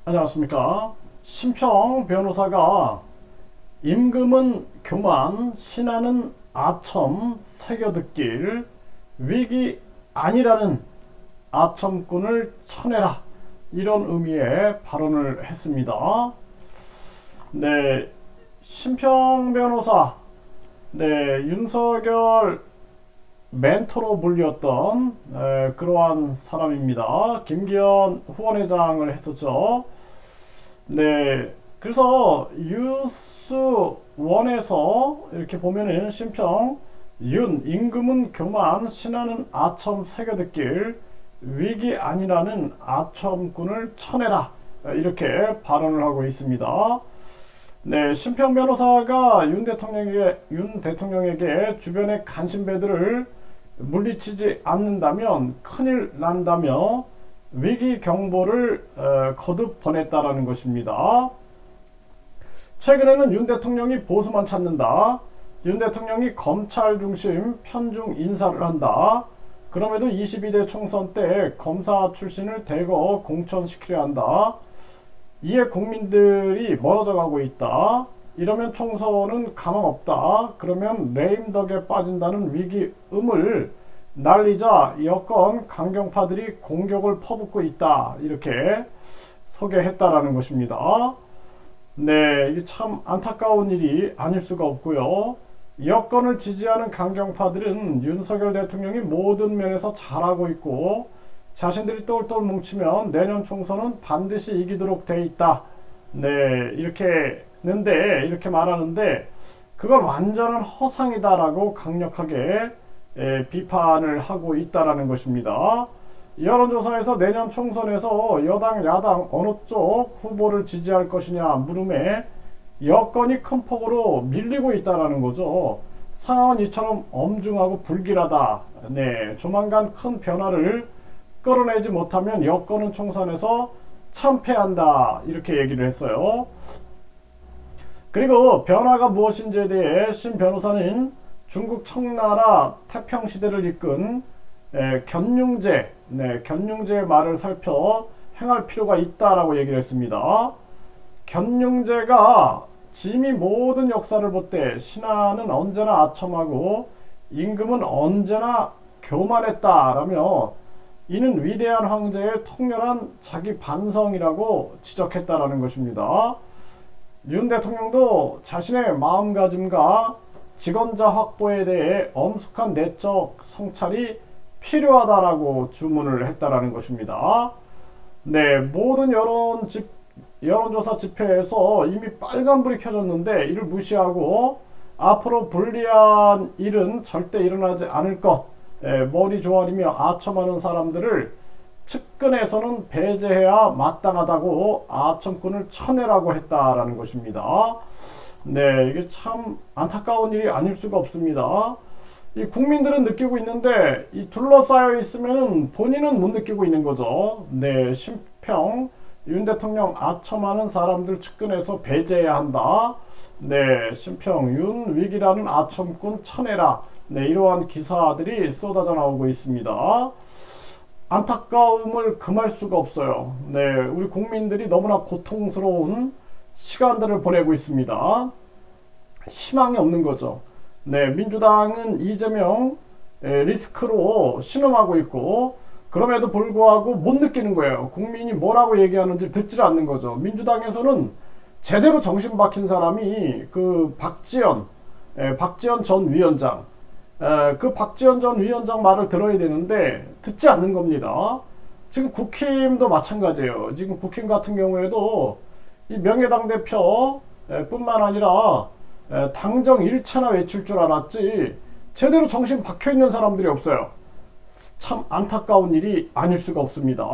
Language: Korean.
안녕하십니까. 심평 변호사가 임금은 교만, 신하는 아첨 새겨듣길 위기 아니라는 아첨꾼을 쳐내라, 이런 의미의 발언을 했습니다. 네, 심평 변호사, 윤석열 멘토로 불렸던 그러한 사람입니다. 김기현 후원회장을 했었죠. 그래서 뉴스원에서 이렇게 보면은 심평, 임금은 교만, 신하는 아첨 새겨듣길 위기 아니라는 아첨꾼을 쳐내라, 이렇게 발언을 하고 있습니다. 심평 변호사가 윤 대통령에게 주변의 간신배들을 물리치지 않는다면 큰일 난다며 위기 경보를 거듭 보냈다라는 것입니다. 최근에는 윤 대통령이 보수만 찾는다, 윤 대통령이 검찰 중심 편중 인사를 한다, 그럼에도 22대 총선 때 검사 출신을 대거 공천시키려 한다, 이에 국민들이 멀어져 가고 있다, 이러면 총선은 가망 없다, 그러면 레임덕에 빠진다는 위기음을 날리자 여권 강경파들이 공격을 퍼붓고 있다, 이렇게 소개했다라는 것입니다. 이게 참 안타까운 일이 아닐 수가 없고요. 여권을 지지하는 강경파들은 윤석열 대통령이 모든 면에서 잘하고 있고 자신들이 똘똘 뭉치면 내년 총선은 반드시 이기도록 돼 있다, 이렇게 말하는데 그걸 완전한 허상이다라고 강력하게 비판을 하고 있다라는 것입니다. 여론조사에서 내년 총선에서 여당 야당 어느 쪽 후보를 지지할 것이냐 물음에 여권이 큰 폭으로 밀리고 있다라는 거죠. 상황은 이처럼 엄중하고 불길하다, 조만간 큰 변화를 끌어내지 못하면 여권은 총선에서 참패한다, 이렇게 얘기를 했어요. 그리고 변화가 무엇인지에 대해 신 변호사는 중국 청나라 태평시대를 이끈 견융제의 말을 살펴 행할 필요가 있다라고 얘기를 했습니다. 견융제가 짐이 모든 역사를 볼 때 신하는 언제나 아첨하고 임금은 언제나 교만했다라며 이는 위대한 황제의 통렬한 자기 반성이라고 지적했다라는 것입니다. 윤 대통령도 자신의 마음가짐과 직원자 확보에 대해 엄숙한 내적 성찰이 필요하다라고 주문을 했다라는 것입니다. 모든 여론조사 집회에서 이미 빨간불이 켜졌는데 이를 무시하고 앞으로 불리한 일은 절대 일어나지 않을 것, 머리 조아리며 아첨하는 사람들을 측근에서는 배제해야 마땅하다고 아첨꾼을 쳐내라고 했다라는 것입니다. 이게 참 안타까운 일이 아닐 수가 없습니다. 이 국민들은 느끼고 있는데 이 둘러싸여 있으면 본인은 못 느끼고 있는 거죠. 심평, 윤 대통령 아첨하는 사람들 측근에서 배제해야 한다. 심평, 윤 위기라는 아첨꾼 쳐내라. 이러한 기사들이 쏟아져 나오고 있습니다. 안타까움을 금할 수가 없어요. 우리 국민들이 너무나 고통스러운 시간들을 보내고 있습니다. 희망이 없는 거죠. 민주당은 이재명 리스크로 신음하고 있고 그럼에도 불구하고 못 느끼는 거예요. 국민이 뭐라고 얘기하는지 듣질 않는 거죠. 민주당에서는 제대로 정신 박힌 사람이 그 박지원 전 위원장, 그 박지원 전 위원장 말을 들어야 되는데 듣지 않는 겁니다. 지금 국힘도 마찬가지예요. 지금 국힘 같은 경우에도 이 명예당 대표 뿐만 아니라 당정 1차나 외칠 줄 알았지 제대로 정신 박혀있는 사람들이 없어요. 참 안타까운 일이 아닐 수가 없습니다.